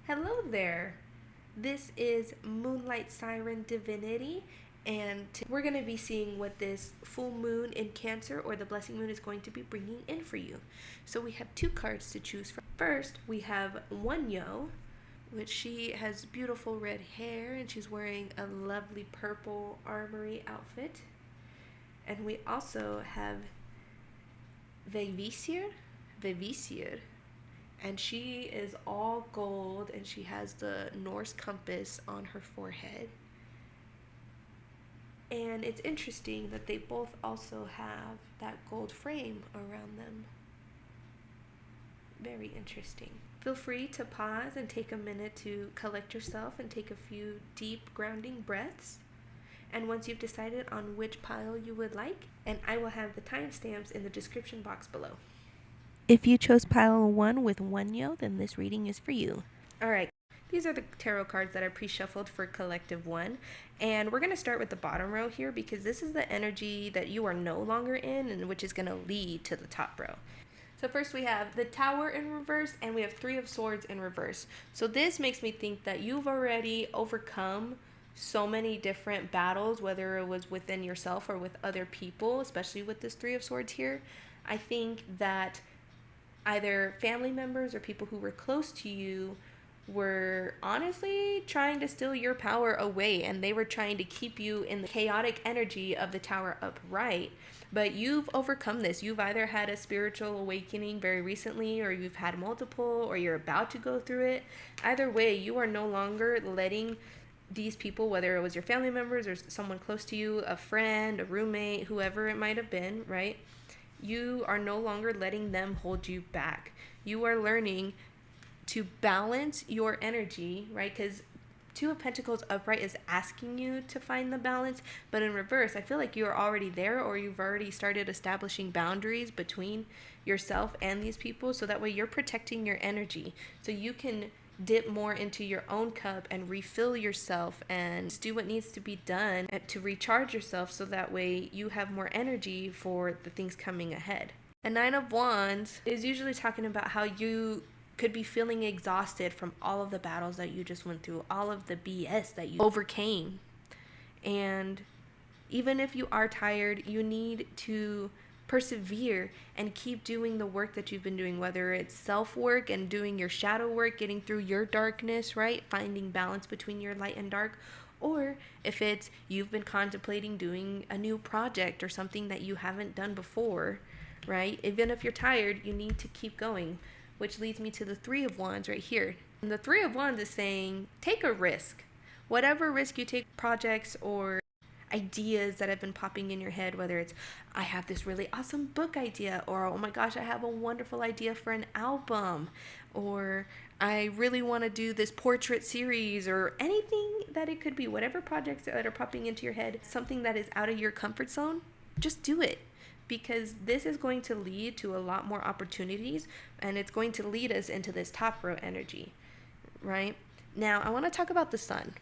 Hello there. This is Moonlight Siren Divinity, and we're going to be seeing what this full moon in Cancer or the blessing moon is going to be bringing in for you. So we have two cards to choose from. First, we have Wonyo, which she has beautiful red hair and she's wearing a lovely purple armory outfit. And we also have Vevisier, and she is all gold and she has the Norse compass on her forehead. And it's interesting that they both also have that gold frame around them. Very interesting. Feel free to pause and take a minute to collect yourself and take a few deep grounding breaths. And once you've decided on which pile you would like, and I will have the timestamps in the description box below. If you chose pile 1 with Wonyo, then this reading is for you. Alright, these are the tarot cards that I pre-shuffled for collective 1. And we're going to start with the bottom row here because this is the energy that you are no longer in and which is going to lead to the top row. So first we have the Tower in reverse and we have 3 of Swords in reverse. So this makes me think that you've already overcome so many different battles, whether it was within yourself or with other people, especially with this 3 of Swords here. I think that either family members or people who were close to you were honestly trying to steal your power away, and they were trying to keep you in the chaotic energy of the Tower upright. But you've overcome this. You've either had a spiritual awakening very recently, or you've had multiple, or you're about to go through it. Either way, you are no longer letting these people, whether it was your family members or someone close to you, a friend, a roommate, whoever it might have been, right? You are no longer letting them hold you back. You are learning to balance your energy, right? Because 2 of Pentacles upright is asking you to find the balance, but in reverse, I feel like you're already there, or you've already started establishing boundaries between yourself and these people, so that way you're protecting your energy, so you can dip more into your own cup and refill yourself and do what needs to be done to recharge yourself, so that way you have more energy for the things coming ahead. A 9 of Wands is usually talking about how you could be feeling exhausted from all of the battles that you just went through, all of the BS that you overcame. And even if you are tired, you need to persevere and keep doing the work that you've been doing, whether it's self-work and doing your shadow work, getting through your darkness, right? Finding balance between your light and dark. Or if it's you've been contemplating doing a new project or something that you haven't done before, right? Even if you're tired, you need to keep going, which leads me to the 3 of Wands right here. And the 3 of Wands is saying, take a risk. Whatever risk you take, projects or ideas that have been popping in your head, whether it's I have this really awesome book idea, or oh my gosh, I have a wonderful idea for an album, or I really want to do this portrait series, or anything that it could be, whatever projects that are popping into your head, something that is out of your comfort zone, just do it. Because this is going to lead to a lot more opportunities, and it's going to lead us into this top row energy, right? Now, I want to talk about the Sun.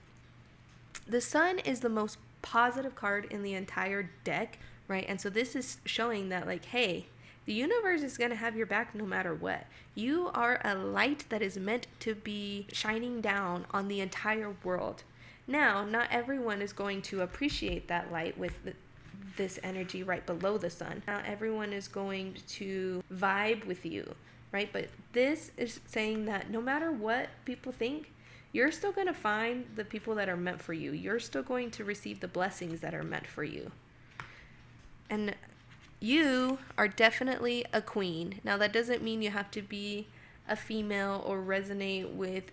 The Sun is the most positive card in the entire deck, right? And so this is showing that, like, hey, the universe is going to have your back no matter what. You are a light that is meant to be shining down on the entire world. Now, not everyone is going to appreciate that light with this energy right below the Sun. Not everyone is going to vibe with you, right? But this is saying that no matter what people think, you're still going to find the people that are meant for you. You're still going to receive the blessings that are meant for you. And you are definitely a queen. Now, that doesn't mean you have to be a female or resonate with,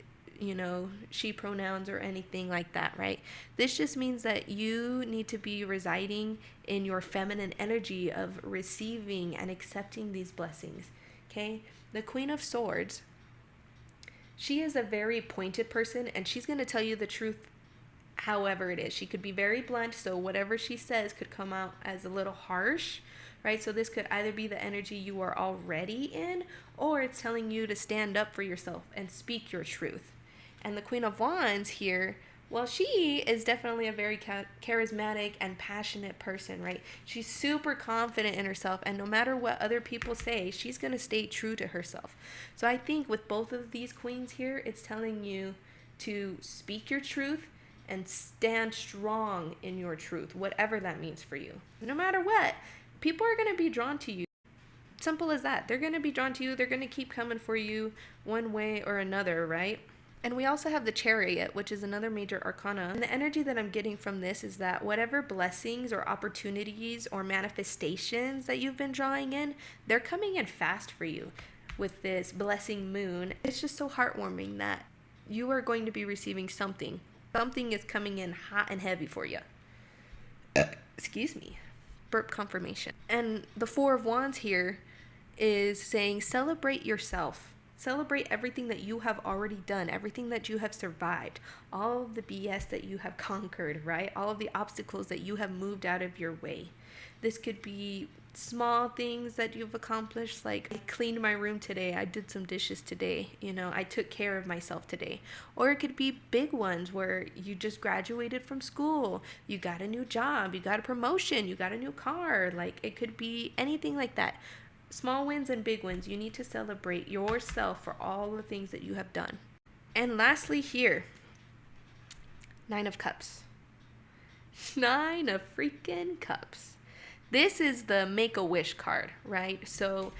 she pronouns or anything like that, right? This just means that you need to be residing in your feminine energy of receiving and accepting these blessings, okay? The Queen of Swords, she is a very pointed person, and she's going to tell you the truth however it is. She could be very blunt, so whatever she says could come out as a little harsh, right? So this could either be the energy you are already in, or it's telling you to stand up for yourself and speak your truth. And the Queen of Wands here Well, she is definitely a very charismatic and passionate person, right? She's super confident in herself, and no matter what other people say, she's going to stay true to herself. So I think with both of these queens here, it's telling you to speak your truth and stand strong in your truth, whatever that means for you. No matter what, people are going to be drawn to you. Simple as that. They're going to be drawn to you. They're going to keep coming for you one way or another, right? And we also have the Chariot, which is another major arcana. And the energy that I'm getting from this is that whatever blessings or opportunities or manifestations that you've been drawing in, they're coming in fast for you with this blessing moon. It's just so heartwarming that you are going to be receiving something. Something is coming in hot and heavy for you. Excuse me. Burp confirmation. And the Four of Wands here is saying celebrate yourself. Celebrate everything that you have already done, everything that you have survived, all of the BS that you have conquered, right? All of the obstacles that you have moved out of your way. This could be small things that you've accomplished, like I cleaned my room today, I did some dishes today, I took care of myself today. Or it could be big ones where you just graduated from school, you got a new job, you got a promotion, you got a new car. Like, it could be anything like that. Small wins and big wins. You need to celebrate yourself for all the things that you have done. And lastly here, Nine of Cups. Nine of freaking Cups. This is the Make-A-Wish card, right? So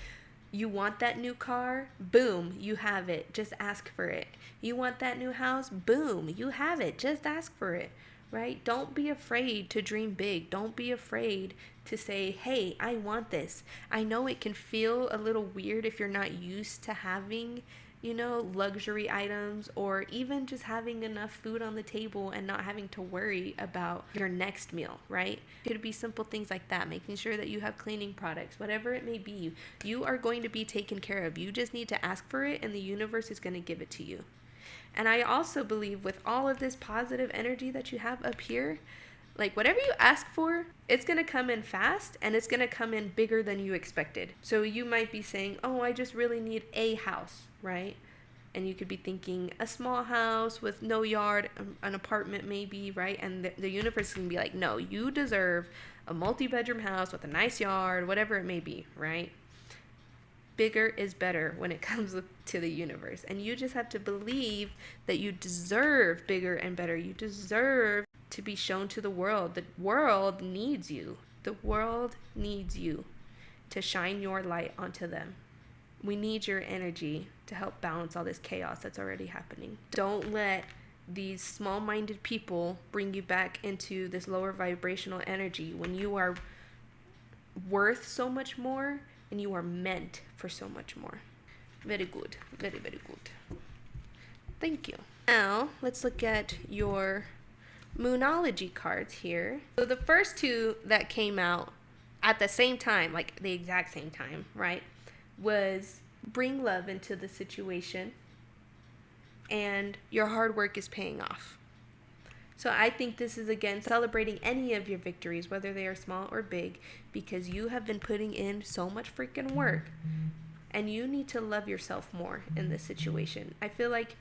you want that new car? Boom, you have it. Just ask for it. You want that new house? Boom, you have it. Just ask for it, right? Don't be afraid to dream big. Don't be afraid to say, hey, I want this. I know it can feel a little weird if you're not used to having, luxury items, or even just having enough food on the table and not having to worry about your next meal, right? It could be simple things like that, making sure that you have cleaning products, whatever it may be. You are going to be taken care of. You just need to ask for it, and the universe is going to give it to you. And I also believe with all of this positive energy that you have up here, like whatever you ask for, it's going to come in fast, and it's going to come in bigger than you expected. So you might be saying, oh, I just really need a house, right? And you could be thinking a small house with no yard, an apartment maybe, right? And the universe is going to be like, no, you deserve a multi-bedroom house with a nice yard, whatever it may be, right? Bigger is better when it comes to the universe. And you just have to believe that you deserve bigger and better. You deserve to be shown to the world. The world needs you. The world needs you to shine your light onto them. We need your energy to help balance all this chaos that's already happening. Don't let these small-minded people bring you back into this lower vibrational energy when you are worth so much more and you are meant for so much more. Very good. Very, very good. Thank you. Now, let's look at your Moonology cards here. So the first two that came out at the same time, like the exact same time, right, was bring love into the situation and your hard work is paying off. So I think this is, again, celebrating any of your victories, whether they are small or big, because you have been putting in so much freaking work, and you need to love yourself more in this situation. I feel like,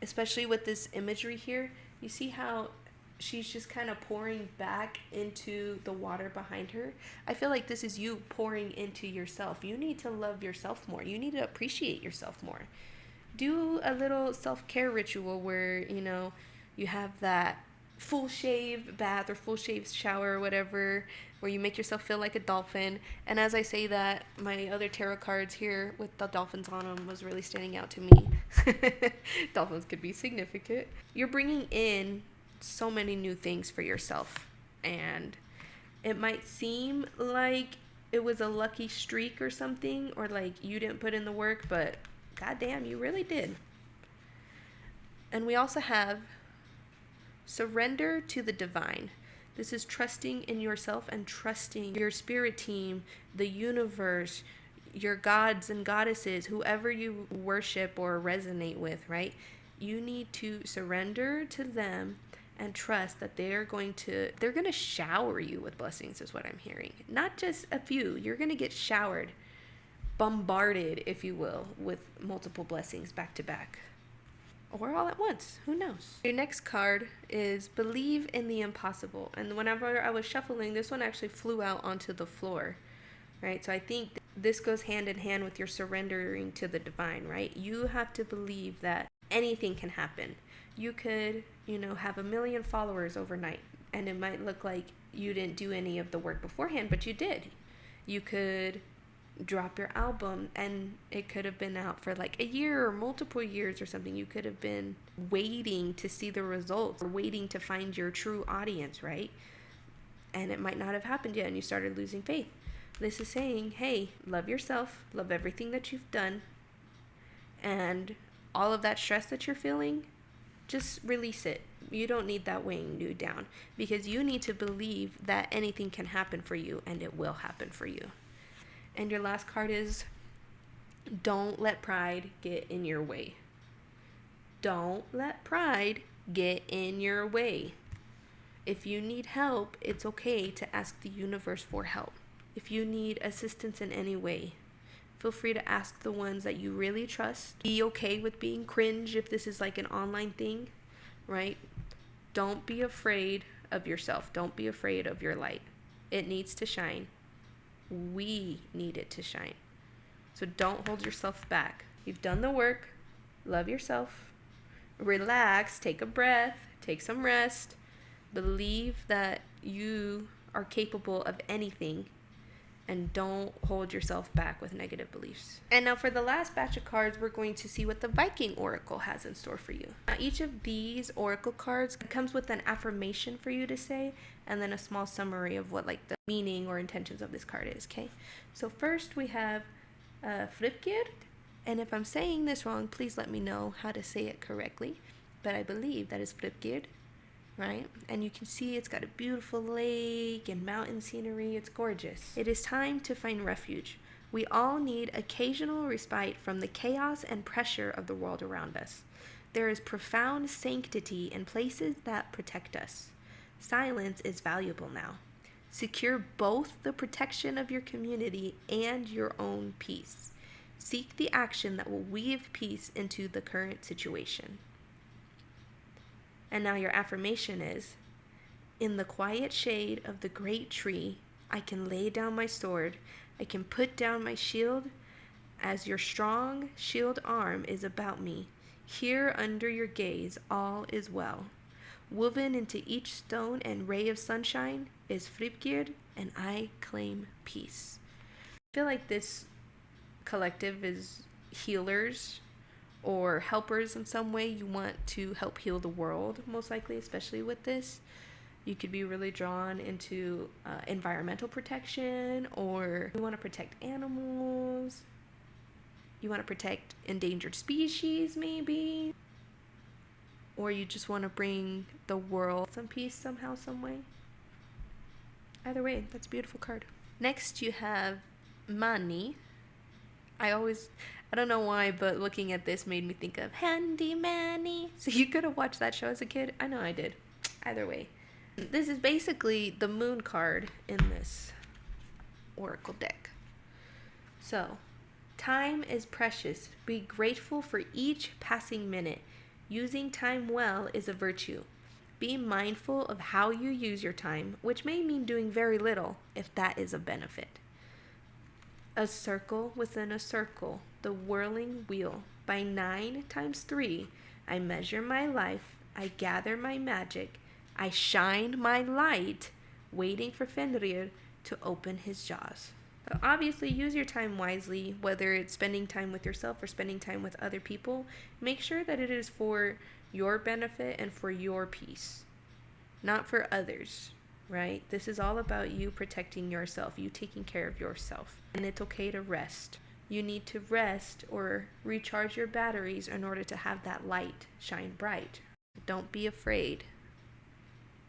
especially with this imagery here, you see how she's just kind of pouring back into the water behind her. I feel like this is you pouring into yourself. You need to love yourself more. You need to appreciate yourself more. Do a little self-care ritual where, you have that full shave bath or full shave shower or whatever, where you make yourself feel like a dolphin. And as I say that, my other tarot cards here with the dolphins on them was really standing out to me. Dolphins could be significant. You're bringing in so many new things for yourself, and it might seem like it was a lucky streak or something, or like you didn't put in the work, but goddamn, you really did. And we also have surrender to the divine. This is trusting in yourself and trusting your spirit team, the universe, your gods and goddesses, whoever you worship or resonate with, right? You need to surrender to them and trust that they're going to shower you with blessings, is what I'm hearing. Not just a few. You're going to get showered, bombarded, if you will, with multiple blessings back to back. or all at once. Who knows? Your next card is Believe in the Impossible. And whenever I was shuffling, this one actually flew out onto the floor, right? So I think this goes hand in hand with your surrendering to the divine, right? You have to believe that anything can happen. You could, have 1 million followers overnight, and it might look like you didn't do any of the work beforehand, but you did. You could drop your album and it could have been out for like a year or multiple years or something. You could have been waiting to see the results or waiting to find your true audience, right? And it might not have happened yet and you started losing faith. This is saying, hey, love yourself, love everything that you've done, and all of that stress that you're feeling, just release it. You don't need that weighing you down, because you need to believe that anything can happen for you, and it will happen for you. And your last card is don't let pride get in your way. Don't let pride get in your way. If you need help, it's okay to ask the universe for help. If you need assistance in any way, feel free to ask the ones that you really trust. Be okay with being cringe if this is like an online thing, right? Don't be afraid of yourself. Don't be afraid of your light. It needs to shine. We need it to shine. So don't hold yourself back. You've done the work. Love yourself. Relax. Take a breath. Take some rest. Believe that you are capable of anything. And don't hold yourself back with negative beliefs. And now for the last batch of cards, we're going to see what the Viking Oracle has in store for you. Now, each of these Oracle cards comes with an affirmation for you to say, and then a small summary of what like the meaning or intentions of this card is, okay? So first we have Fripgerd, and if I'm saying this wrong, please let me know how to say it correctly, but I believe that is Fripgerd. Right? And you can see it's got a beautiful lake and mountain scenery. It's gorgeous. It is time to find refuge. We all need occasional respite from the chaos and pressure of the world around us. There is profound sanctity in places that protect us. Silence is valuable now. Secure both the protection of your community and your own peace. Seek the action that will weave peace into the current situation. And now your affirmation is, in the quiet shade of the great tree, I can lay down my sword. I can put down my shield as your strong shield arm is about me. Here under your gaze, all is well. Woven into each stone and ray of sunshine is Fripgerd, and I claim peace. I feel like this collective is healers or helpers in some way. You want to help heal the world, most likely, especially with this. You could be really drawn into environmental protection, or you want to protect animals. You want to protect endangered species, maybe. Or you just want to bring the world some peace somehow, some way. Either way, that's a beautiful card. Next, you have Mani. I don't know why, but looking at this made me think of Handy Manny. So you could have watched that show as a kid. I know I did. Either way. This is basically the moon card in this oracle deck. So, time is precious. Be grateful for each passing minute. Using time well is a virtue. Be mindful of how you use your time, which may mean doing very little if that is a benefit. A circle within a circle, the whirling wheel. By 9 times 3, I measure my life, I gather my magic, I shine my light, waiting for Fenrir to open his jaws. So obviously, use your time wisely, whether it's spending time with yourself or spending time with other people. Make sure that it is for your benefit and for your peace, not for others. Right? This is all about you protecting yourself, you taking care of yourself. And it's okay to rest. You need to rest or recharge your batteries in order to have that light shine bright. Don't be afraid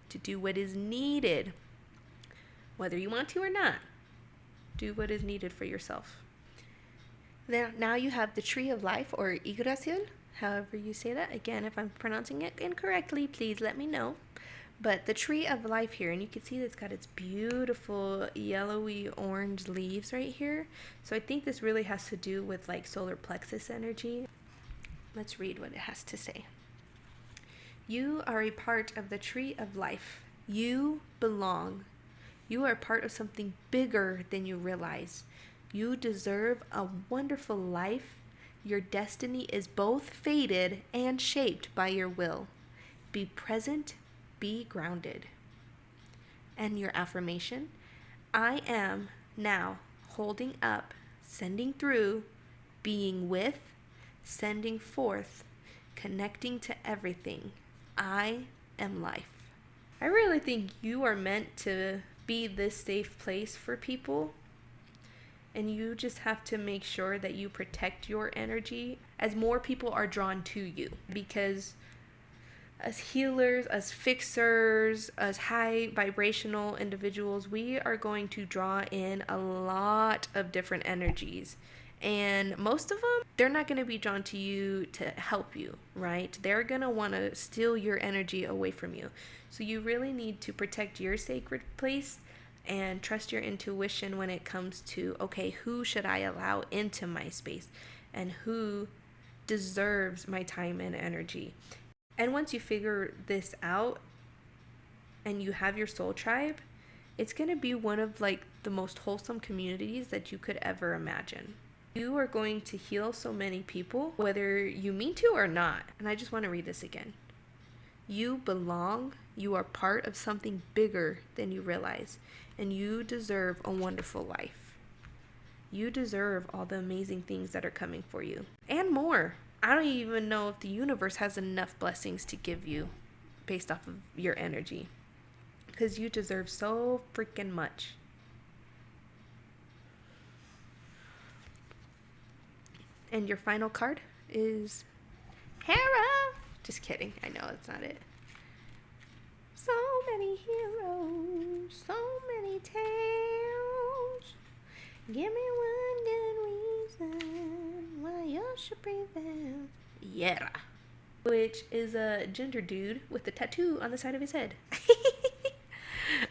to do what is needed, whether you want to or not. Do what is needed for yourself. Now you have the Tree of Life, or Yggdrasil, however you say that. Again, if I'm pronouncing it incorrectly, please let me know. But the Tree of Life here, and you can see that it's got its beautiful yellowy orange leaves right here. So I think this really has to do with like solar plexus energy. Let's read what it has to say. You are a part of the tree of life. You belong. You are part of something bigger than you realize. You deserve a wonderful life. Your destiny is both fated and shaped by your will. Be present, be grounded. And your affirmation, I am now holding up, sending through, being with, sending forth, connecting to everything. I am life. I really think you are meant to be this safe place for people. And you just have to make sure that you protect your energy as more people are drawn to you. Because as healers, as fixers, as high vibrational individuals, we are going to draw in a lot of different energies. And most of them, they're not going to be drawn to you to help you, right? They're going to want to steal your energy away from you. So you really need to protect your sacred place and trust your intuition when it comes to, okay, who should I allow into my space and who deserves my time and energy. And once you figure this out and you have your soul tribe, it's going to be one of like the most wholesome communities that you could ever imagine. You are going to heal so many people, whether you mean to or not. And I just want to read this again. You belong. You are part of something bigger than you realize. And you deserve a wonderful life. You deserve all the amazing things that are coming for you. And more. I don't even know if the universe has enough blessings to give you based off of your energy. Because you deserve so freaking much. And your final card is Hera. Just kidding. I know it's not it. So many heroes, so many tales. Give me one good reason why you should prevail. Hera. Which is a ginger dude with a tattoo on the side of his head.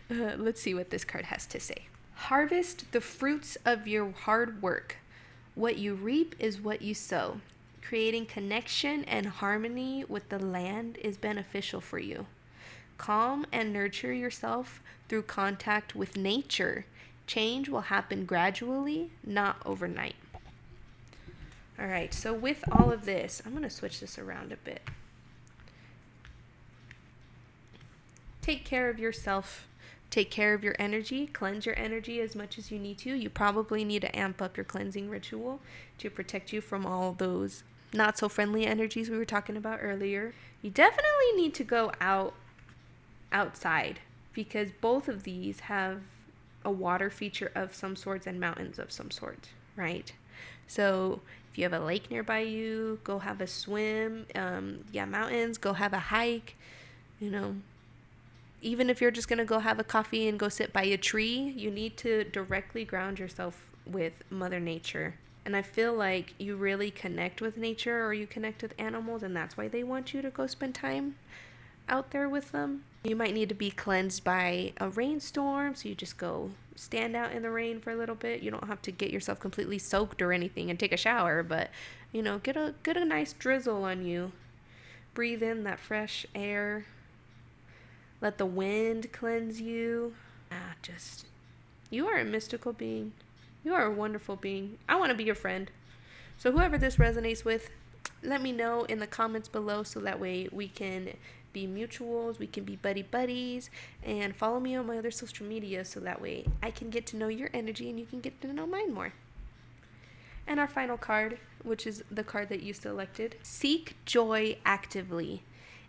Let's see what this card has to say. Harvest the fruits of your hard work. What you reap is what you sow. Creating connection and harmony with the land is beneficial for you. Calm and nurture yourself through contact with nature. Change will happen gradually, not overnight. All right, so with all of this, I'm going to switch this around a bit. Take care of yourself. Take care of your energy. Cleanse your energy as much as you need to. You probably need to amp up your cleansing ritual to protect you from all those not so friendly energies we were talking about earlier. You definitely need to go outside because both of these have a water feature of some sorts and mountains of some sort, right? So if you have a lake nearby you, go have a swim. Mountains, go have a hike, even if you're just going to go have a coffee and go sit by a tree, you need to directly ground yourself with Mother Nature. And I feel like you really connect with nature or you connect with animals, and that's why they want you to go spend time out there with them. You might need to be cleansed by a rainstorm, so you just go stand out in the rain for a little bit. You don't have to get yourself completely soaked or anything and take a shower, but, get a nice drizzle on you. Breathe in that fresh air. Let the wind cleanse you. You are a mystical being. You are a wonderful being. I want to be your friend. So whoever this resonates with, let me know in the comments below so that way we can be mutuals, we can be buddies, and follow me on my other social media so that way I can get to know your energy and you can get to know mine more. And our final card, which is the card that you selected, seek joy actively.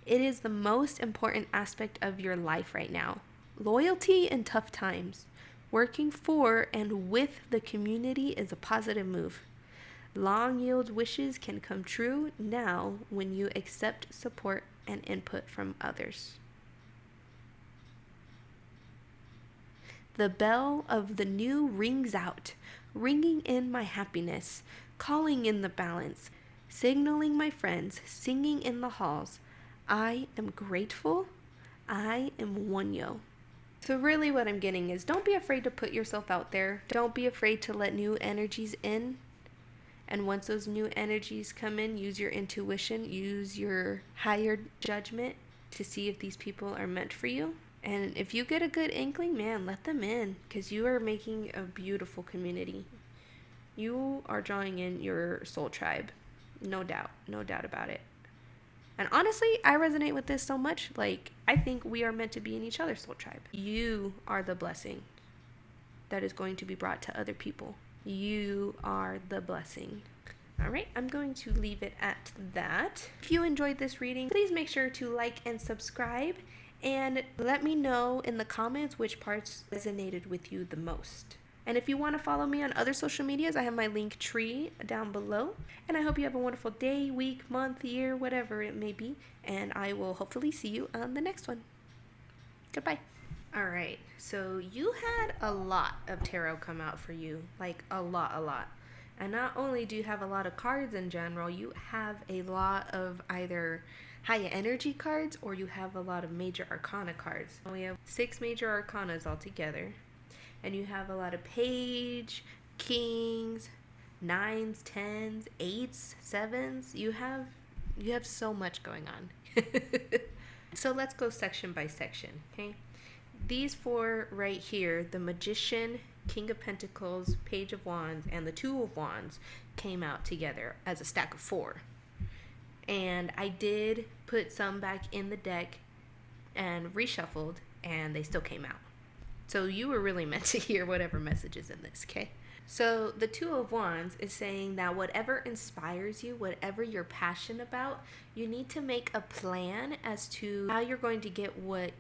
It is the most important aspect of your life right now. Loyalty in tough times. Working for and with the community is a positive move. Long-yield wishes can come true now when you accept support and input from others. The bell of the new rings out, ringing in my happiness, calling in the balance, signaling my friends, singing in the halls. I am grateful. I am Wonyo. So really what I'm getting is don't be afraid to put yourself out there. Don't be afraid to let new energies in. And once those new energies come in, use your intuition, use your higher judgment to see if these people are meant for you. And if you get a good inkling, man, let them in, because you are making a beautiful community. You are drawing in your soul tribe. No doubt about it. And honestly, I resonate with this so much. Like, I think we are meant to be in each other's soul tribe. You are the blessing that is going to be brought to other people. You are the blessing. All right, I'm going to leave it at that. If you enjoyed this reading, please make sure to like and subscribe, and let me know in the comments which parts resonated with you the most. And if you want to follow me on other social medias, I have my link tree down below. And I hope you have a wonderful day, week, month, year, whatever it may be. And I will hopefully see you on the next one. Goodbye. All right, so you had a lot of tarot come out for you, like a lot. And not only do you have a lot of cards in general, you have a lot of either high energy cards or you have a lot of major arcana cards. We have 6 major arcanas altogether. And you have a lot of page, kings, 9s, 10s, 8s, 7s. You have so much going on. So let's go section by section, okay? These 4 right here, the Magician, King of Pentacles, Page of Wands, and the Two of Wands came out together as a stack of 4. And I did put some back in the deck and reshuffled, and they still came out. So you were really meant to hear whatever message is in this, okay? So the Two of Wands is saying that whatever inspires you, whatever you're passionate about, you need to make a plan as to how you're going to get what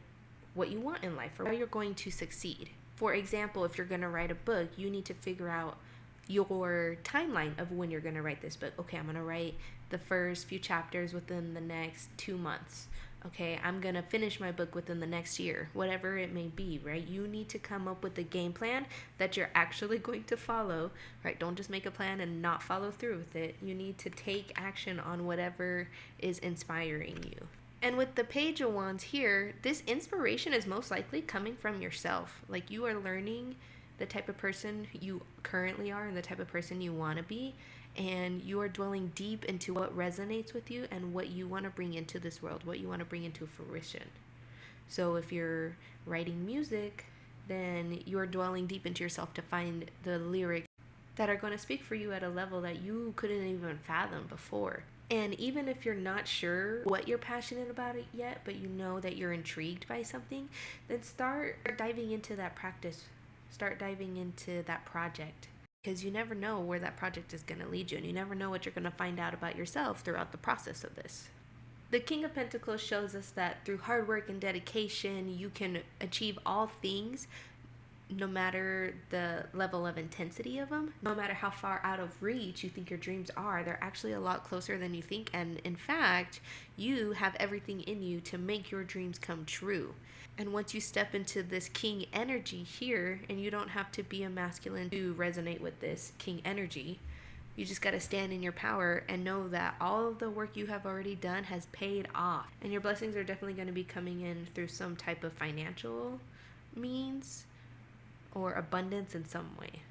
you want in life, or how you're going to succeed. For example, if you're going to write a book, you need to figure out your timeline of when you're going to write this book. Okay, I'm going to write the first few chapters within the next 2 months. Okay, I'm going to finish my book within the next year, whatever it may be, right? You need to come up with a game plan that you're actually going to follow, right? Don't just make a plan and not follow through with it. You need to take action on whatever is inspiring you. And with the Page of Wands here, this inspiration is most likely coming from yourself. Like, you are learning the type of person you currently are and the type of person you want to be. And you are dwelling deep into what resonates with you and what you want to bring into this world, what you want to bring into fruition. So if you're writing music, then you're dwelling deep into yourself to find the lyrics that are going to speak for you at a level that you couldn't even fathom before. And even if you're not sure what you're passionate about it yet, but you know that you're intrigued by something, then start diving into that practice. Start diving into that project. Because you never know where that project is going to lead you, and you never know what you're going to find out about yourself throughout the process of this. The King of Pentacles shows us that through hard work and dedication, you can achieve all things, no matter the level of intensity of them. No matter how far out of reach you think your dreams are, they're actually a lot closer than you think. And in fact, you have everything in you to make your dreams come true. And once you step into this king energy here, and you don't have to be a masculine to resonate with this king energy, you just got to stand in your power and know that all of the work you have already done has paid off. And your blessings are definitely going to be coming in through some type of financial means or abundance in some way.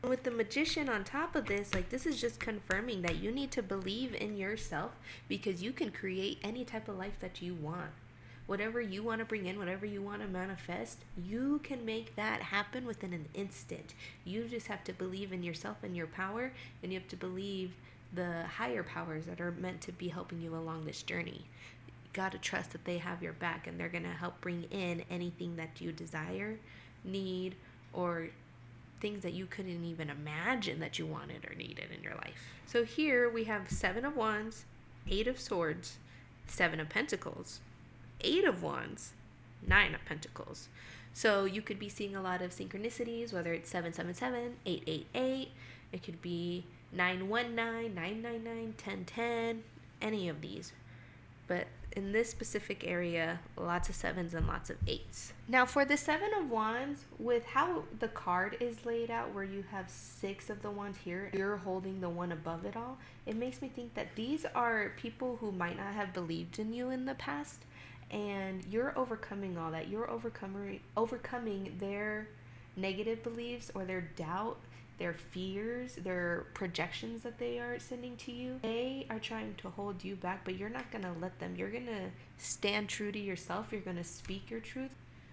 With the Magician on top of this, like, this is just confirming that you need to believe in yourself, because you can create any type of life that you want. Whatever you want to bring in, whatever you want to manifest, you can make that happen within an instant. You just have to believe in yourself and your power, and you have to believe the higher powers that are meant to be helping you along this journey. You got to trust that they have your back, and they're going to help bring in anything that you desire, need, or things that you couldn't even imagine that you wanted or needed in your life. So here we have 7 of Wands, 8 of Swords, 7 of Pentacles, 8 of Wands, 9 of Pentacles. So you could be seeing a lot of synchronicities, whether it's 777, 888, it could be 919, 999, 1010, any of these. But in this specific area, lots of 7s and lots of 8s. Now for the 7 of Wands, with how the card is laid out, where you have 6 of the Wands here, you're holding the one above it all, it makes me think that these are people who might not have believed in you in the past, and you're overcoming all that. You're overcoming their negative beliefs or their doubt, their fears, their projections that they are sending to you. They are trying to hold you back, but you're not going to let them. You're going to stand true to yourself. You're going to speak your truth.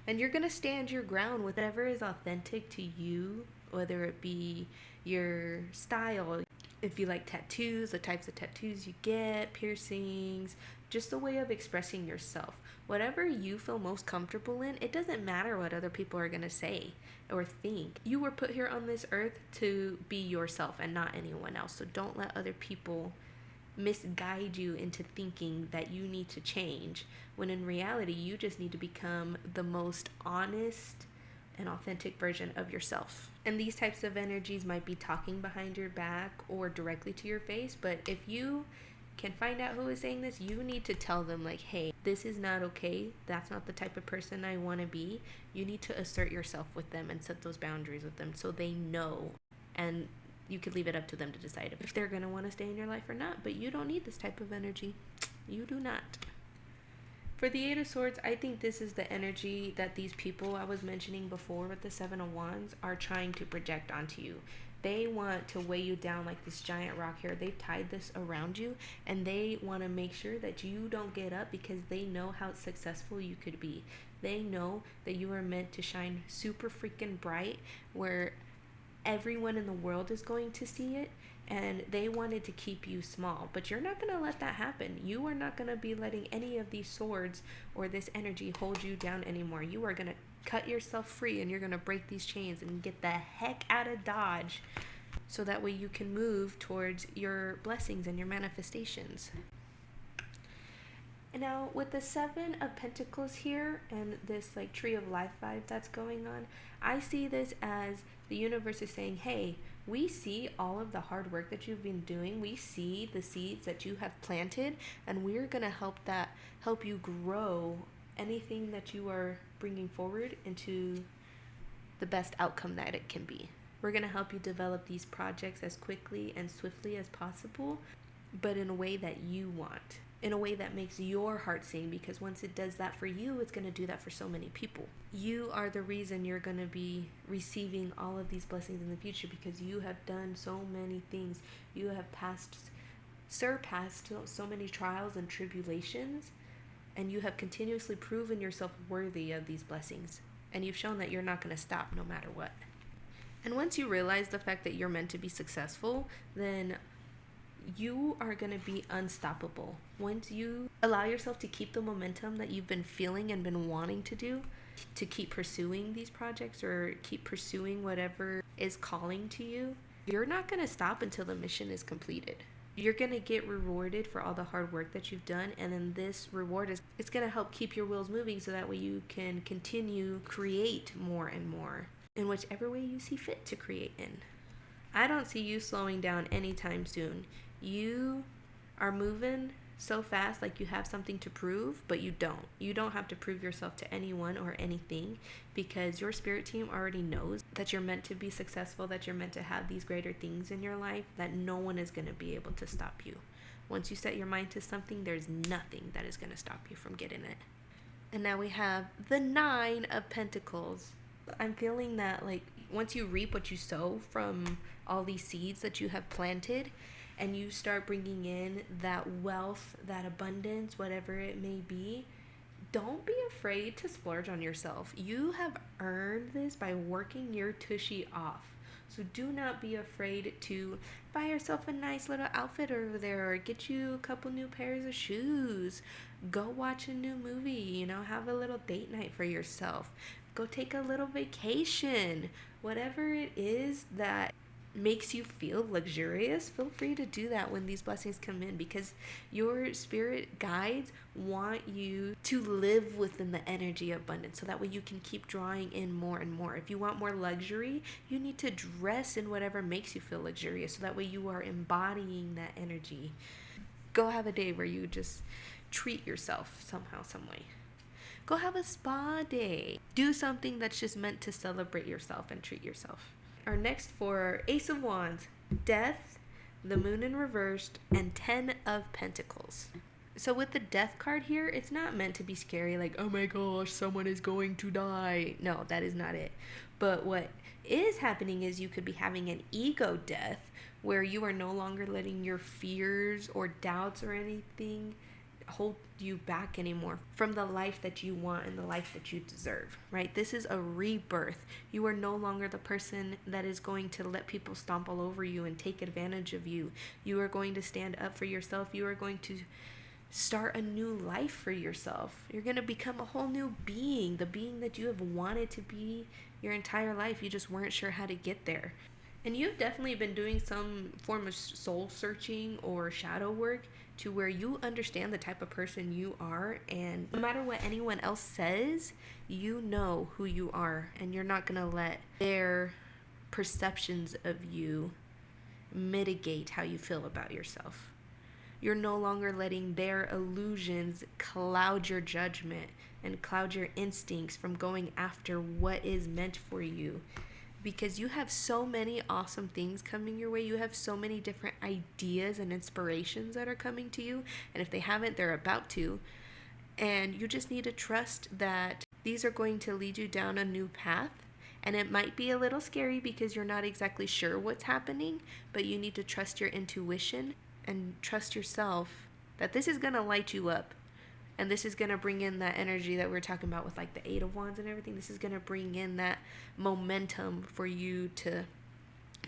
And you're going to stand your ground with whatever is authentic to you, whether it be your style. If you like tattoos, the types of tattoos you get, piercings, just a way of expressing yourself. Whatever you feel most comfortable in, it doesn't matter what other people are going to say or think. You were put here on this earth to be yourself and not anyone else. So don't let other people misguide you into thinking that you need to change, when in reality, you just need to become the most honest and authentic version of yourself. And these types of energies might be talking behind your back or directly to your face, but if you can find out who is saying this, you need to tell them, like, hey, this is not okay. That's not the type of person I want to be. You need to assert yourself with them and set those boundaries with them so they know. And you could leave it up to them to decide if they're going to want to stay in your life or not. But you don't need this type of energy. You do not. For the Eight of Swords, I think this is the energy that these people I was mentioning before with the Seven of Wands are trying to project onto you. They want to weigh you down like this giant rock here. They've tied this around you, and they want to make sure that you don't get up because they know how successful you could be. They know that you are meant to shine super freaking bright where everyone in the world is going to see it, and they wanted to keep you small. But you're not going to let that happen. You are not going to be letting any of these swords or this energy hold you down anymore. You are going to cut yourself free, and you're going to break these chains and get the heck out of Dodge, so that way you can move towards your blessings and your manifestations. And now with the Seven of Pentacles here and this like Tree of Life vibe that's going on, I see this as the universe is saying, hey, we see all of the hard work that you've been doing. We see the seeds that you have planted, and we're going to help you grow anything that you are bringing forward into the best outcome that it can be. We're going to help you develop these projects as quickly and swiftly as possible, but in a way that you want, in a way that makes your heart sing, because once it does that for you, it's going to do that for so many people. You are the reason you're going to be receiving all of these blessings in the future, because you have done so many things. You have surpassed so many trials and tribulations, and you have continuously proven yourself worthy of these blessings. And you've shown that you're not going to stop no matter what. And once you realize the fact that you're meant to be successful, then you are going to be unstoppable. Once you allow yourself to keep the momentum that you've been feeling and been wanting to do, to keep pursuing these projects or keep pursuing whatever is calling to you, you're not going to stop until the mission is completed. You're going to get rewarded for all the hard work that you've done, and then this reward it's going to help keep your wheels moving, so that way you can continue create more and more in whichever way you see fit to create in. I don't see you slowing down anytime soon. You are moving so fast like you have something to prove, but you don't. You don't have to prove yourself to anyone or anything, because your spirit team already knows that you're meant to be successful, that you're meant to have these greater things in your life, that no one is going to be able to stop you. Once you set your mind to something, there's nothing that is going to stop you from getting it. And now we have the Nine of Pentacles. I'm feeling that like once you reap what you sow from all these seeds that you have planted, and you start bringing in that wealth, that abundance, whatever it may be, don't be afraid to splurge on yourself. You have earned this by working your tushy off. So do not be afraid to buy yourself a nice little outfit over there, or get you a couple new pairs of shoes. Go watch a new movie, have a little date night for yourself. Go take a little vacation. Whatever it is that makes you feel luxurious, feel free to do that when these blessings come in, because your spirit guides want you to live within the energy of abundance, so that way you can keep drawing in more and more. If you want more luxury, you need to dress in whatever makes you feel luxurious, so that way you are embodying that energy. Go have a day where you just treat yourself somehow, some way. Go have a spa day. Do something that's just meant to celebrate yourself and treat yourself. Our next four are Ace of Wands, Death, the Moon in reversed, and 10 of Pentacles. So with the death card here, it's not meant to be scary, like, oh my gosh, someone is going to die. No, that is not it. But what is happening is you could be having an ego death where you are no longer letting your fears or doubts or anything hold you back anymore from the life that you want and the life that you deserve, right? This is a rebirth. You are no longer the person that is going to let people stomp all over you and take advantage of you. You are going to stand up for yourself. You are going to start a new life for yourself. You're going to become a whole new being, the being that you have wanted to be your entire life. You just weren't sure how to get there. And you've definitely been doing some form of soul searching or shadow work to where you understand the type of person you are, and no matter what anyone else says, you know who you are, and you're not going to let their perceptions of you mitigate how you feel about yourself. You're no longer letting their illusions cloud your judgment and cloud your instincts from going after what is meant for you. Because you have so many awesome things coming your way. You have so many different ideas and inspirations that are coming to you. And if they haven't, they're about to. And you just need to trust that these are going to lead you down a new path. And it might be a little scary because you're not exactly sure what's happening, but you need to trust your intuition and trust yourself that this is going to light you up. And this is going to bring in that energy that we're talking about with like the Eight of Wands and everything. This is going to bring in that momentum for you to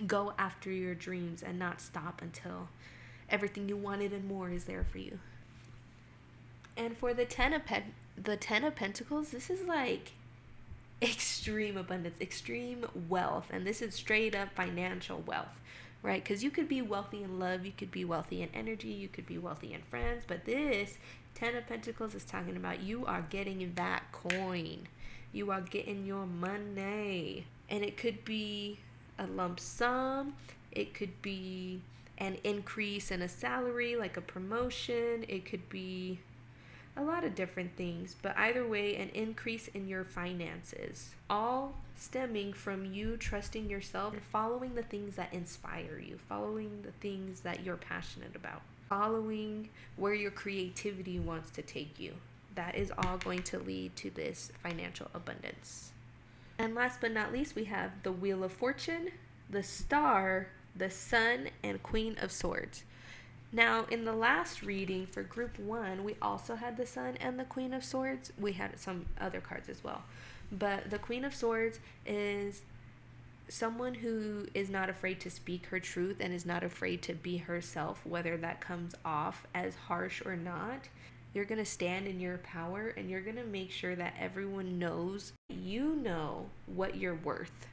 go after your dreams and not stop until everything you wanted and more is there for you. And for the Ten of Pentacles, this is like extreme abundance, extreme wealth. And this is straight up financial wealth, right? Because you could be wealthy in love, you could be wealthy in energy, you could be wealthy in friends, but this Ten of Pentacles is talking about you are getting that coin. You are getting your money. And it could be a lump sum. It could be an increase in a salary, like a promotion. It could be a lot of different things. But either way, an increase in your finances. All stemming from you trusting yourself and following the things that inspire you. Following the things that you're passionate about. Following where your creativity wants to take you. That is all going to lead to this financial abundance. And last but not least, we have the Wheel of Fortune, the Star, the Sun, and Queen of Swords. Now, in the last reading for group 1, we also had the Sun and the Queen of Swords. We had some other cards as well. But the Queen of Swords is someone who is not afraid to speak her truth and is not afraid to be herself, whether that comes off as harsh or not. You're going to stand in your power and you're going to make sure that everyone knows you know what you're worth.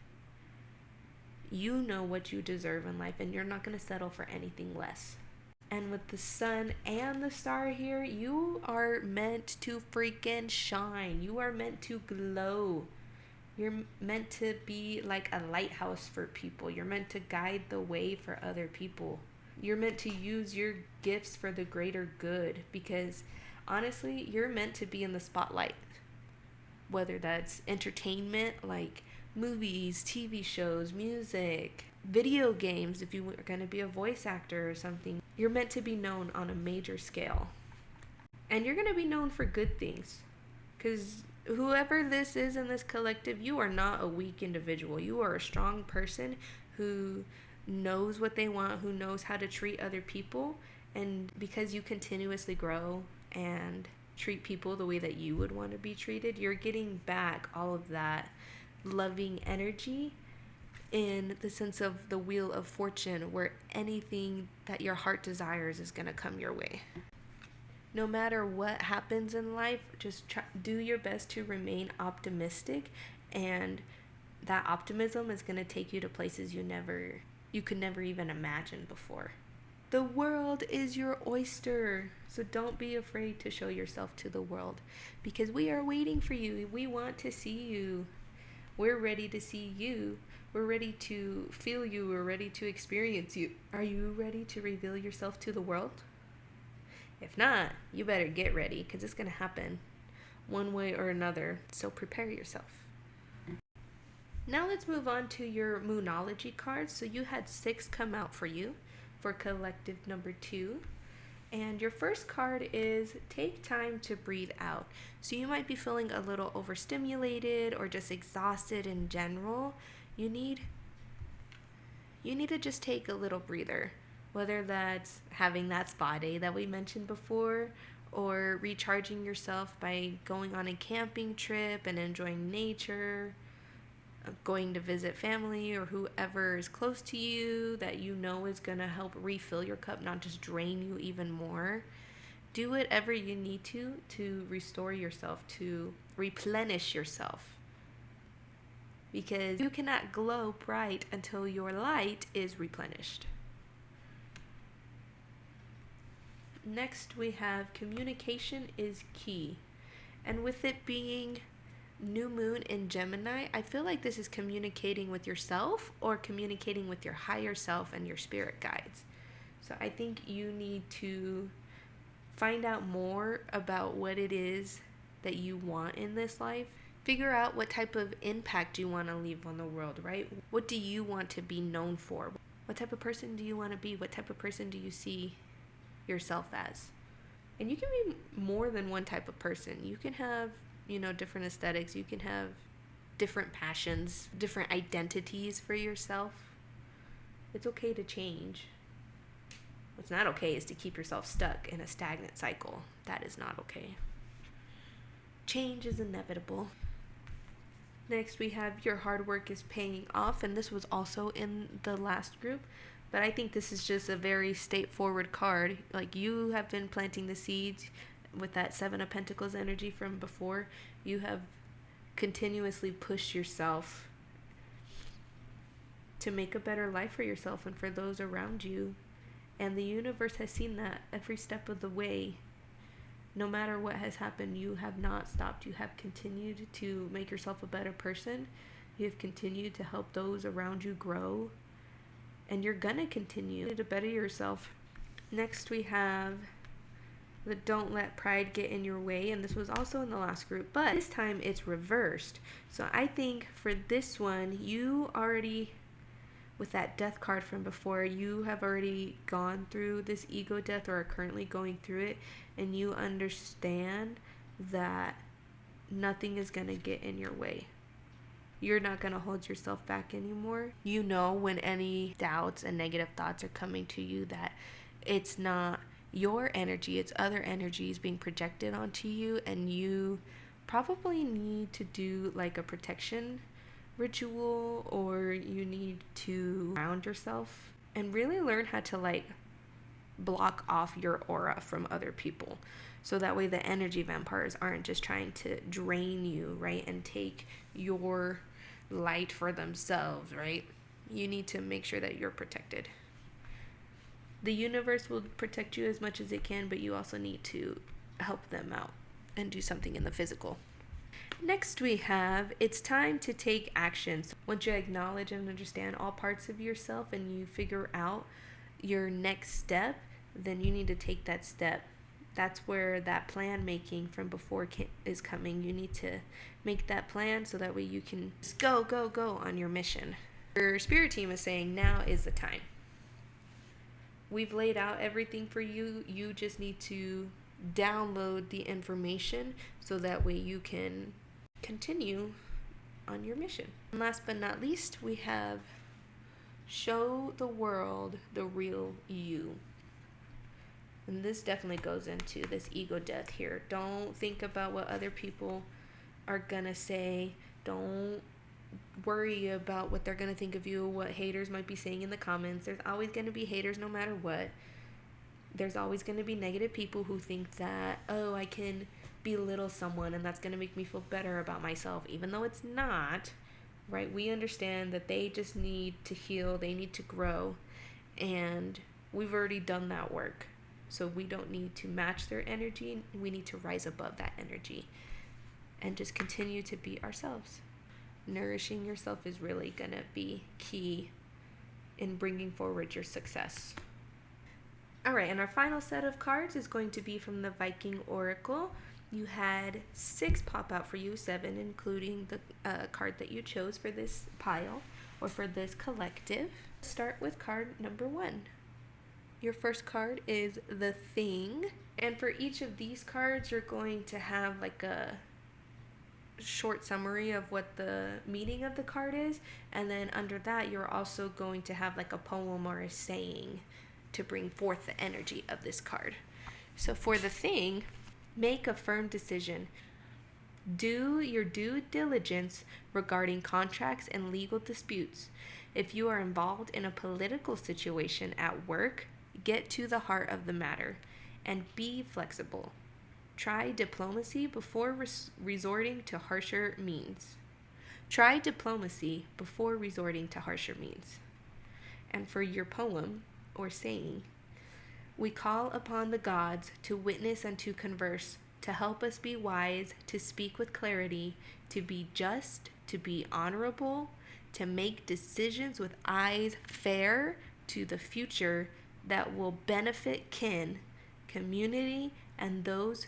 You know what you deserve in life, and you're not going to settle for anything less. And with the Sun and the Star here, you are meant to freaking shine. You are meant to glow. You're meant to be like a lighthouse for people. You're meant to guide the way for other people. You're meant to use your gifts for the greater good, because honestly, you're meant to be in the spotlight. Whether that's entertainment, like movies, TV shows, music, video games, if you are going to be a voice actor or something, you're meant to be known on a major scale. And you're going to be known for good things, because whoever this is in this collective, you are not a weak individual. You are a strong person who knows what they want, who knows how to treat other people. And because you continuously grow and treat people the way that you would want to be treated, you're getting back all of that loving energy in the sense of the Wheel of Fortune, where anything that your heart desires is going to come your way. No matter what happens in life, just do your best to remain optimistic, and that optimism is going to take you to places you could never even imagine before. The world is your oyster, so don't be afraid to show yourself to the world, because we are waiting for you. We want to see you. We're ready to see you. We're ready to feel you. We're ready to experience you. Are you ready to reveal yourself to the world? If not, you better get ready, because it's going to happen one way or another. So prepare yourself. Now let's move on to your Moonology cards. So you had 6 come out for you for collective number 2. And your first card is take time to breathe out. So you might be feeling a little overstimulated or just exhausted in general. You need to just take a little breather, whether that's having that spa day that we mentioned before, or recharging yourself by going on a camping trip and enjoying nature, going to visit family or whoever is close to you that you know is going to help refill your cup, not just drain you even more. Do whatever you need to restore yourself, to replenish yourself. Because you cannot glow bright until your light is replenished. Next, we have communication is key. And with it being new moon in Gemini, I feel like this is communicating with yourself or communicating with your higher self and your spirit guides. So I think you need to find out more about what it is that you want in this life. Figure out what type of impact you want to leave on the world, right? What do you want to be known for? What type of person do you want to be? What type of person do you see yourself as? And you can be more than one type of person. You can have, different aesthetics. You can have different passions, different identities for yourself. It's okay to change. What's not okay is to keep yourself stuck in a stagnant cycle. That is not okay. Change is inevitable. Next, we have your hard work is paying off, and this was also in the last group, but I think this is just a very straightforward card. Like, you have been planting the seeds with that Seven of Pentacles energy from before. You have continuously pushed yourself to make a better life for yourself and for those around you, and the universe has seen that every step of the way. No matter what has happened, you have not stopped. You have continued to make yourself a better person. You have continued to help those around you grow. And you're going to continue to better yourself. Next, we have the don't let pride get in your way. And this was also in the last group, but this time it's reversed. So I think for this one, you already, with that death card from before, you have already gone through this ego death or are currently going through it, and you understand that nothing is going to get in your way. You're not going to hold yourself back anymore. You know when any doubts and negative thoughts are coming to you that it's not your energy, it's other energies being projected onto you, and you probably need to do like a protection ritual, or you need to ground yourself and really learn how to block off your aura from other people, so that way the energy vampires aren't just trying to drain you, right, and take your light for themselves, right? You need to make sure that you're protected. The universe will protect you as much as it can, but you also need to help them out and do something in the physical. Next, we have it's time to take action. So once you acknowledge and understand all parts of yourself and you figure out your next step, then you need to take that step. That's where that plan making from before is coming. You need to make that plan so that way you can just go on your mission. Your spirit team is saying now is the time. We've laid out everything for you. You just need to download the information so that way you can continue on your mission. And last but not least, we have show the world the real you. And this definitely goes into this ego death here. Don't think about what other people are gonna say. Don't worry about what they're gonna think of you, what haters might be saying in the comments. There's always gonna be haters no matter what. There's always gonna be negative people who think that, oh, I can belittle someone and that's gonna make me feel better about myself, even though it's not, right? We understand that they just need to heal, they need to grow, and we've already done that work. So we don't need to match their energy. We need to rise above that energy and just continue to be ourselves. Nourishing yourself is really going to be key in bringing forward your success. All right, and our final set of cards is going to be from the Viking Oracle. You had 6 pop out for you, 7 including the card that you chose for this pile or for this collective. Start with card number 1. Your first card is the Thing. And for each of these cards, you're going to have like a short summary of what the meaning of the card is. And then under that, you're also going to have like a poem or a saying to bring forth the energy of this card. So for the Thing, make a firm decision. Do your due diligence regarding contracts and legal disputes. If you are involved in a political situation at work, get to the heart of the matter and be flexible. Try diplomacy before resorting to harsher means. Try diplomacy before resorting to harsher means. And for your poem or saying, we call upon the gods to witness and to converse, to help us be wise, to speak with clarity, to be just, to be honorable, to make decisions with eyes fair to the future that will benefit kin, community, and those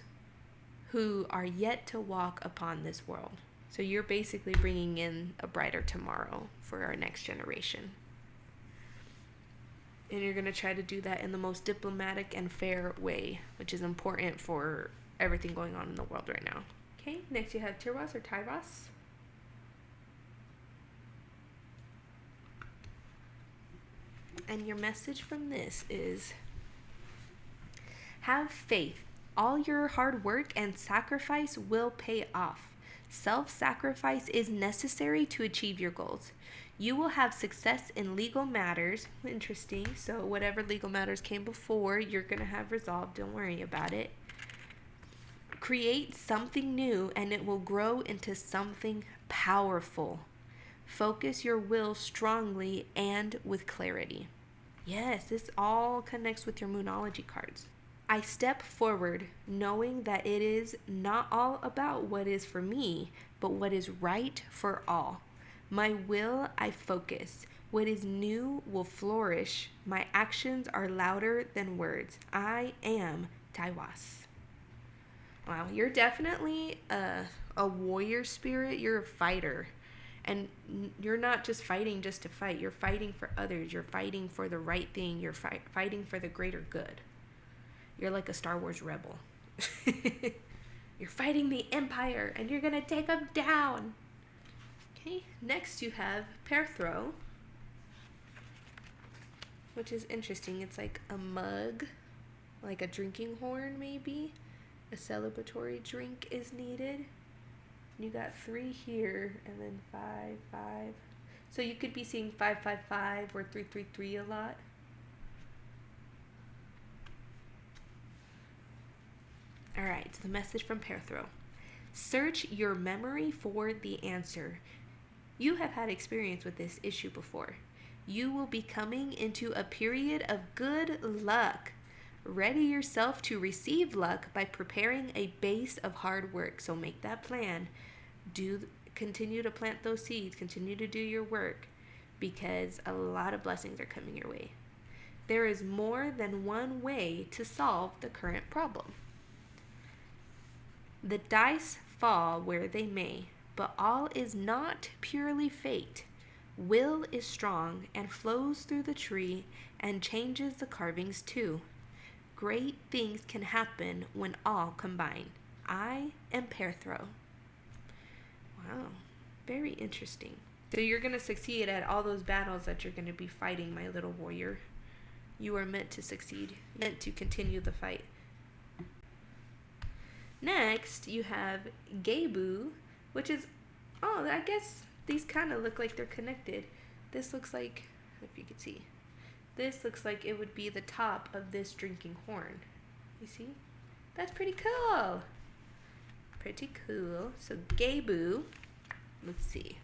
who are yet to walk upon this world. So you're basically bringing in a brighter tomorrow for our next generation. And you're going to try to do that in the most diplomatic and fair way, which is important for everything going on in the world right now. Okay, next you have Tyros or Tyros. And your message from this is, have faith. All your hard work and sacrifice will pay off. Self-sacrifice is necessary to achieve your goals. You will have success in legal matters. Interesting. So whatever legal matters came before, you're going to have resolved. Don't worry about it. Create something new and it will grow into something powerful. Focus your will strongly and with clarity. Yes, this all connects with your Moonology cards. I step forward knowing that it is not all about what is for me, but what is right for all. My will I focus. What is new will flourish. My actions are louder than words. I am Tyros. Wow, you're definitely a warrior spirit. You're a fighter. And you're not just fighting just to fight. You're fighting for others. You're fighting for the right thing. You're fighting for the greater good. You're like a Star Wars rebel. You're fighting the Empire, and you're going to take them down. Okay, next you have Perthro, which is interesting. It's like a mug, like a drinking horn maybe. A celebratory drink is needed. You got 3 here, and then 5, 5. So you could be seeing 5, 5, 5 or 3, 3, 3 a lot. All right, so the message from Perthro. Search your memory for the answer. You have had experience with this issue before. You will be coming into a period of good luck. Ready yourself to receive luck by preparing a base of hard work. So make that plan. Continue to plant those seeds. Continue to do your work because a lot of blessings are coming your way. There is more than one way to solve the current problem. The dice fall where they may, but all is not purely fate. Will is strong and flows through the tree and changes the carvings too. Great things can happen when all combine. I am Perthro. Wow, very interesting. So you're going to succeed at all those battles that you're going to be fighting, my little warrior. You are meant to succeed, meant to continue the fight. Next, you have Gabu, which is, I guess these kind of look like they're connected. This looks like, if you could see, this looks like it would be the top of this drinking horn. You see? That's pretty cool. Pretty cool. So Gabu, let's see.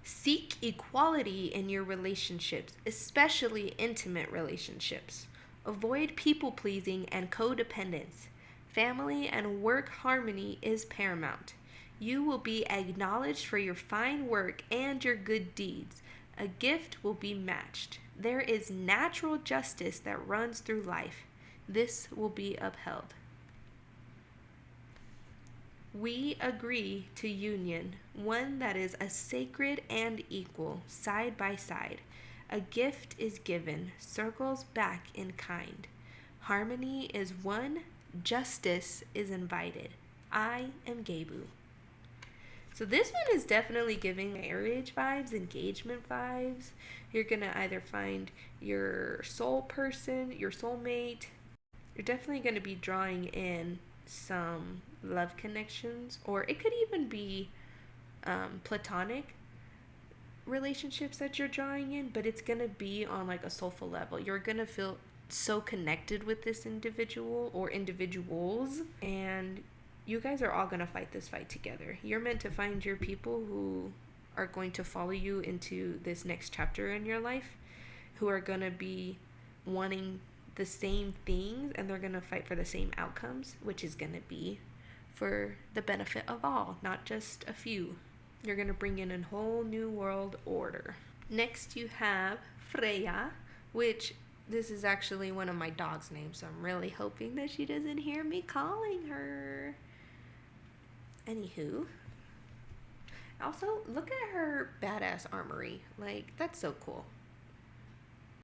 Seek equality in your relationships, especially intimate relationships. Avoid people-pleasing and codependence. Family and work harmony is paramount. You will be acknowledged for your fine work and your good deeds. A gift will be matched. There is natural justice that runs through life. This will be upheld. We agree to union, one that is a sacred and equal, side by side. A gift is given, circles back in kind. Harmony is won, justice is invited. I am Gabu. So this one is definitely giving marriage vibes, engagement vibes. You're going to either find your soul person, your soulmate. You're definitely going to be drawing in some love connections, or it could even be platonic relationships that you're drawing in, but it's going to be on like a soulful level. You're going to feel so connected with this individual or individuals, and you guys are all going to fight this fight together. You're meant to find your people who are going to follow you into this next chapter in your life, who are going to be wanting the same things, and they're going to fight for the same outcomes, which is going to be for the benefit of all, not just a few. You're going to bring in a whole new world order. Next you have Freya, which this is actually one of my dog's names, so I'm really hoping that she doesn't hear me calling her. Anywho, also look at her badass armory. Like, that's so cool.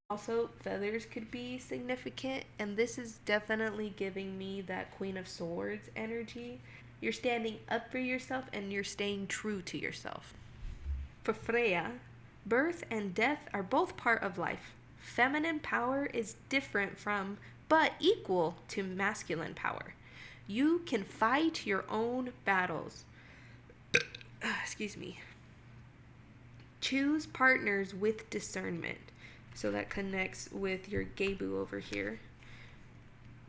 Also, feathers could be significant, and this is definitely giving me that Queen of Swords energy. You're standing up for yourself and you're staying true to yourself. For Freya, birth and death are both part of life. Feminine power is different from, but equal to, masculine power. You can fight your own battles. Excuse me. Choose partners with discernment. So that connects with your Gabu over here.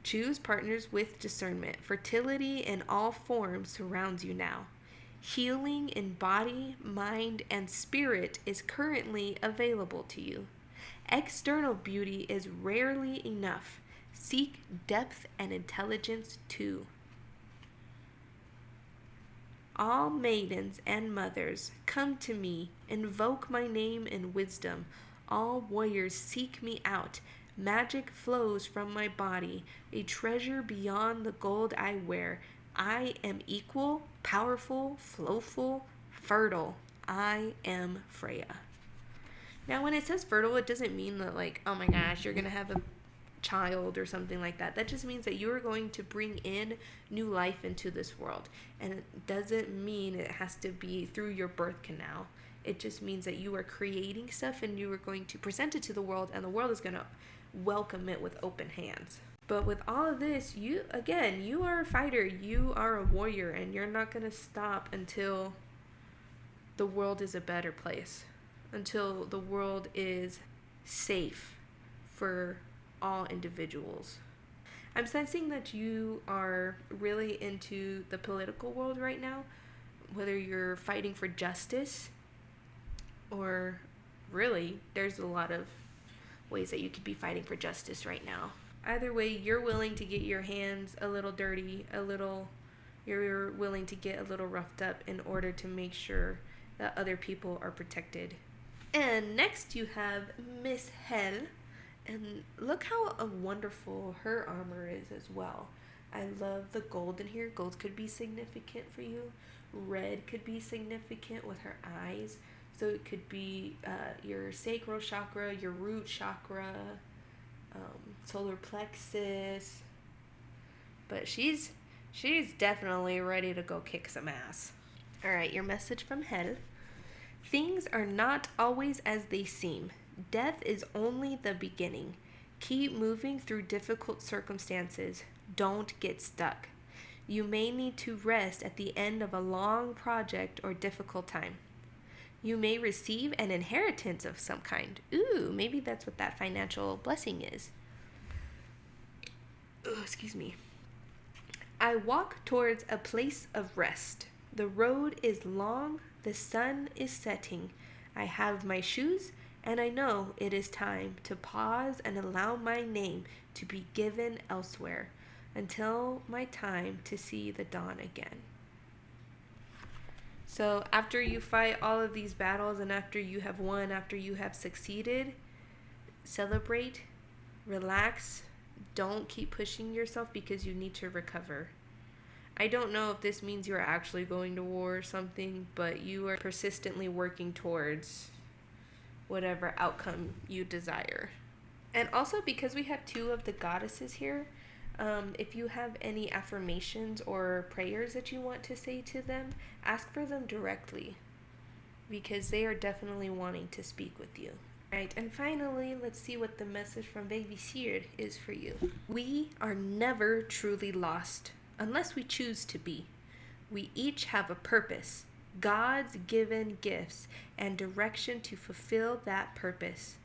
Choose partners with discernment. Fertility in all forms surrounds you now. Healing in body, mind, and spirit is currently available to you. External beauty is rarely enough. Seek depth and intelligence too. All maidens and mothers, come to me. Invoke my name in wisdom. All warriors seek me out. Magic flows from my body, a treasure beyond the gold I wear. I am equal, powerful, flowful, fertile. I am Freya. Now, when it says fertile, it doesn't mean that, like, oh my gosh, you're going to have a child or something like that. That just means that you are going to bring in new life into this world. And it doesn't mean it has to be through your birth canal. It just means that you are creating stuff and you are going to present it to the world, and the world is going to welcome it with open hands. But with all of this, you are a fighter, you are a warrior, and you're not going to stop until the world is a better place, until the world is safe for all individuals. I'm sensing that you are really into the political world right now, whether you're fighting for justice, or really, there's a lot of ways that you could be fighting for justice right now. Either way, you're willing to get your hands a little dirty, you're willing to get a little roughed up in order to make sure that other people are protected. And next you have Miss Hel, and look how wonderful her armor is as well. I love the gold in here. Gold could be significant for you. Red could be significant with her eyes. So it could be your sacral chakra, your root chakra, solar plexus. But she's definitely ready to go kick some ass. All right, your message from Hel. Things are not always as they seem. Death is only the beginning. Keep moving through difficult circumstances. Don't get stuck. You may need to rest at the end of a long project or difficult time. You may receive an inheritance of some kind. Ooh, maybe that's what that financial blessing is. Ooh, excuse me. I walk towards a place of rest. The road is long, the sun is setting. I have my shoes, and I know it is time to pause and allow my name to be given elsewhere until my time to see the dawn again. So after you fight all of these battles, and after you have won, after you have succeeded, celebrate, relax, don't keep pushing yourself because you need to recover. I don't know if this means you're actually going to war or something, but you are persistently working towards whatever outcome you desire. And also, because we have two of the goddesses here, if you have any affirmations or prayers that you want to say to them, ask for them directly, because they are definitely wanting to speak with you. Right, and finally, let's see what the message from Baby Seer is for you. We are never truly lost unless we choose to be. We each have a purpose, God's given gifts, and direction to fulfill that purpose.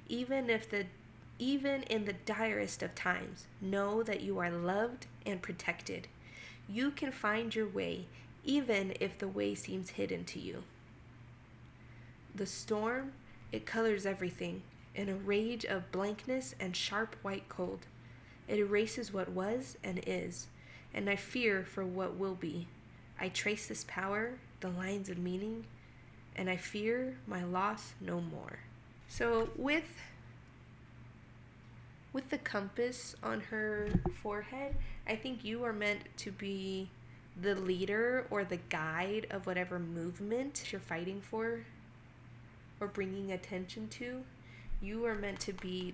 Even in the direst of times, know that you are loved and protected. You can find your way, even if the way seems hidden to you. The storm, it colors everything in a rage of blankness and sharp white cold. It erases what was and is, and I fear for what will be. I trace this power, the lines of meaning, and I fear my loss no more. So with the compass on her forehead, I think you are meant to be the leader or the guide of whatever movement you're fighting for or bringing attention to. You are meant to be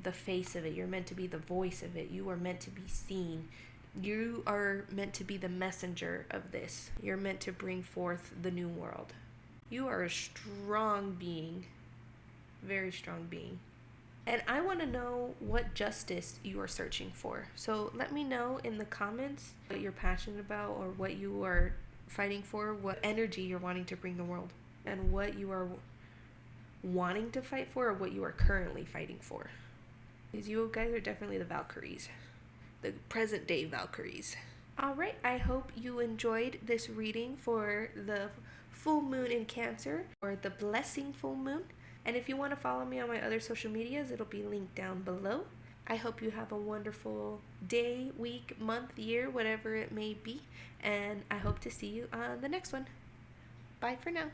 the face of it. You're meant to be the voice of it. You are meant to be seen. You are meant to be the messenger of this. You're meant to bring forth the new world. You are a strong being, very strong being. And I want to know what justice you are searching for. So let me know in the comments what you're passionate about or what you are fighting for, what energy you're wanting to bring the world, and what you are wanting to fight for or what you are currently fighting for. Because you guys are definitely the Valkyries, the present day Valkyries. Alright, I hope you enjoyed this reading for the full moon in Cancer, or the blessing full moon. And if you want to follow me on my other social medias, it'll be linked down below. I hope you have a wonderful day, week, month, year, whatever it may be. And I hope to see you on the next one. Bye for now.